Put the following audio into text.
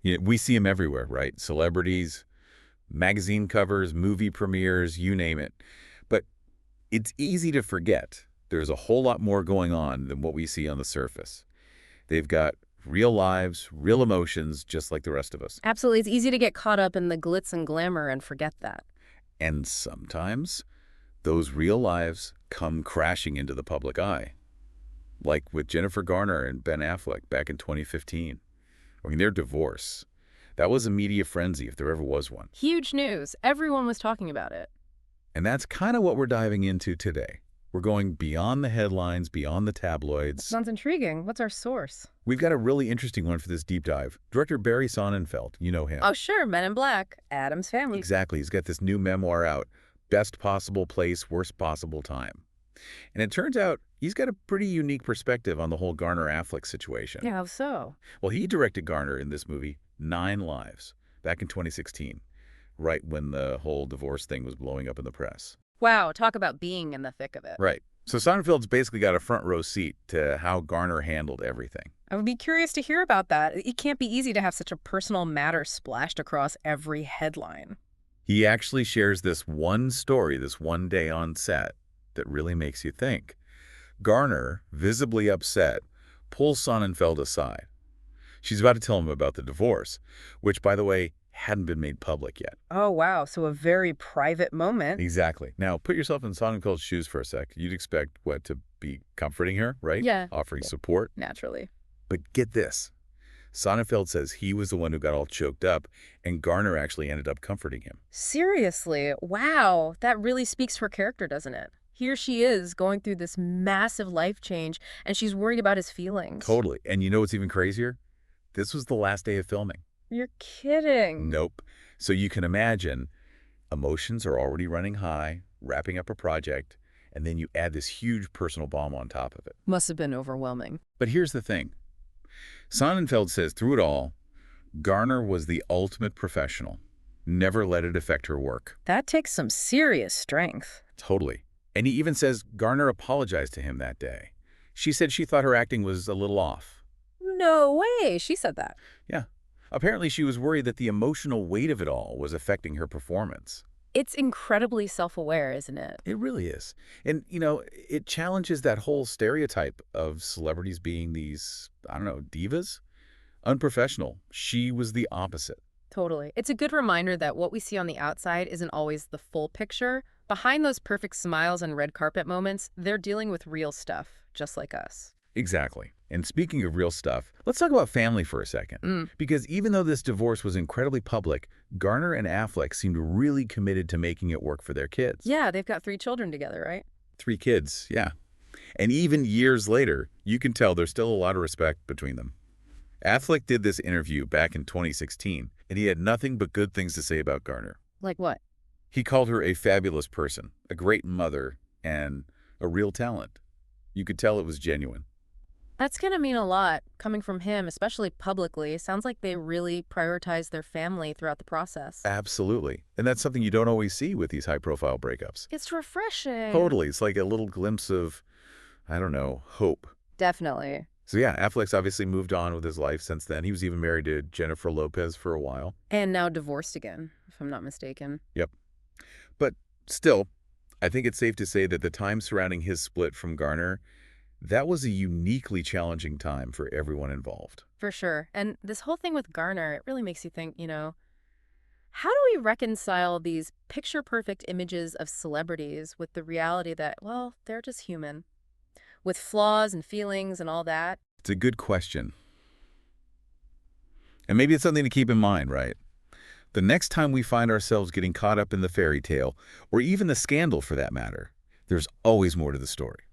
We see them everywhere, right? Celebrities, magazine covers, movie premieres, you name it. But it's easy to forget there's a whole lot more going on than what we see on the surface. They've got real lives, real emotions, just like the rest of us. Absolutely. It's easy to get caught up in the glitz and glamour and forget that. And sometimes those real lives come crashing into the public eye, like with Jennifer Garner and Ben Affleck back in 2015. I mean, their divorce. That was a media frenzy if there ever was one. Huge news. Everyone was talking about it. And that's kind of what we're diving into today. We're going beyond the headlines, beyond the tabloids. Sounds intriguing. What's our source? We've got a really interesting one for this deep dive. Director Barry Sonnenfeld, you know him. Oh, sure. Men in Black. Addams Family. Exactly. He's got this new memoir out, Best Possible Place, Worst Possible Time. And it turns out he's got a pretty unique perspective on the whole Garner-Affleck situation. Yeah, how so? Well, he directed Garner in this movie, 9 Lives, back in 2016, right when the whole divorce thing was blowing up in the press. Wow, talk about being in the thick of it. Right. So Sonnenfeld's basically got a front row seat to how Garner handled everything. I would be curious to hear about that. It can't be easy to have such a personal matter splashed across every headline. He actually shares this one story, this one day on set, that really makes you think. Garner, visibly upset, pulls Sonnenfeld aside. She's about to tell him about the divorce, which, by the way, hadn't been made public yet. Oh, wow. So a very private moment. Exactly. Now, put yourself in Sonnenfeld's shoes for a sec. You'd expect, what, to be comforting her, right? Yeah. Offering support. Naturally. But get this. Sonnenfeld says he was the one who got all choked up, and Garner actually ended up comforting him. Seriously. Wow. That really speaks to her character, doesn't it? Here she is going through this massive life change, and she's worried about his feelings. Totally. And you know what's even crazier? This was the last day of filming. You're kidding. Nope. So you can imagine emotions are already running high, wrapping up a project, and then you add this huge personal bomb on top of it. Must have been overwhelming. But here's the thing. Sonnenfeld says through it all, Garner was the ultimate professional. Never let it affect her work. That takes some serious strength. Totally. And he even says Garner apologized to him that day. She said she thought her acting was a little off. No way. She said that. Yeah. Apparently she was worried that the emotional weight of it all was affecting her performance. It's incredibly self-aware, isn't it? It really is. And, it challenges that whole stereotype of celebrities being these, I don't know, divas? Unprofessional. She was the opposite. Totally. It's a good reminder that what we see on the outside isn't always the full picture. Behind those perfect smiles and red carpet moments, they're dealing with real stuff, just like us. Exactly. And speaking of real stuff, let's talk about family for a second. Because even though this divorce was incredibly public, Garner and Affleck seemed really committed to making it work for their kids. Yeah, they've got 3 children together, right? 3 kids, yeah. And even years later, you can tell there's still a lot of respect between them. Affleck did this interview back in 2016, and he had nothing but good things to say about Garner. Like what? He called her a fabulous person, a great mother, and a real talent. You could tell it was genuine. That's going to mean a lot coming from him, especially publicly. It sounds like they really prioritize their family throughout the process. Absolutely. And that's something you don't always see with these high-profile breakups. It's refreshing. Totally. It's like a little glimpse of, I don't know, hope. Definitely. So yeah, Affleck's obviously moved on with his life since then. He was even married to Jennifer Lopez for a while. And now divorced again, if I'm not mistaken. Yep. But still, I think it's safe to say that the time surrounding his split from Garner, that was a uniquely challenging time for everyone involved. For sure. And this whole thing with Garner, it really makes you think, how do we reconcile these picture-perfect images of celebrities with the reality that, well, they're just human, with flaws and feelings and all that? It's a good question. And maybe it's something to keep in mind, right? The next time we find ourselves getting caught up in the fairy tale, or even the scandal for that matter, there's always more to the story.